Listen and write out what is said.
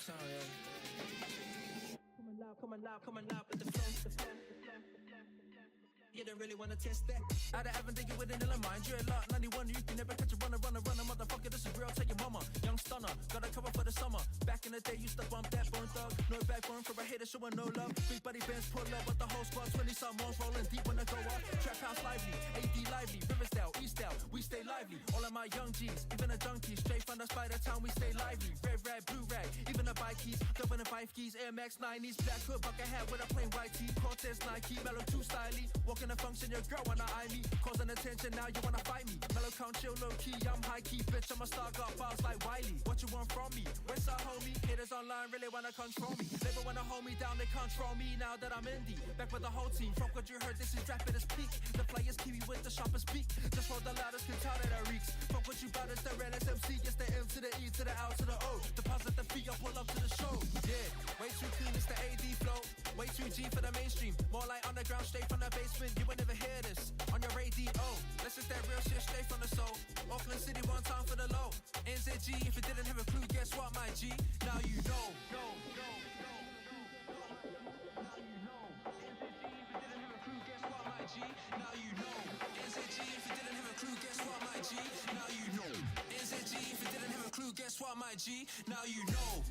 sound, yeah. Come on loud with the flow. You don't really wanna test that. Out of heaven, you with an ill mind. You're a lot, 91, you can never catch a runner. Motherfucker, this is real, tell your mama. Young stunner, got a cover for the summer. Back in the day, used to bump that bone thug. No backbone for a hater, showing no love. Big buddy bands pull up, but the whole squad, 20-some ones rolling deep when I go up. Trap house lively, AD lively, Riversdale, Eastdale, we stay lively. All of my young G's, even the junkies, straight from the Spider Town, we stay lively. Red rag, blue rag, even the bike keys, double the bike keys, Air Max 90s, black hood, bucket hat with a plain white tee, Cortez, Nike, Mellow too styly. Walking the function, your girl wanna eye me, causing attention, now you wanna fight me. Mellow count, chill, low key, I'm high key, bitch, I'm a star, got bars like Wiley. What you want from me? Westside homie, haters online really wanna control me. Never wanna hold me down, they control me now that I'm indie. Back with the whole team, from what you heard, this is rap at its peak. The players kiwi with the sharpest beak, just roll the loudest, can tell that I reeks. From what you bout is the realest MC, it's the M to the E to the L to the O. Deposit the fee, I pull up to the show. Yeah, way too clean, it's the AD flow. Way too G for the mainstream, more like underground, straight from the basement. You would never hear this on your radio. This is that real shit straight from the soul. Auckland City, one time for the low. NZG, if you didn't have a clue, guess what, my G? Now you know. Now you know. NZG, if you didn't have a clue, guess what, my G? Now you know. NZG, if you didn't have a clue, guess what, my G? Now you know.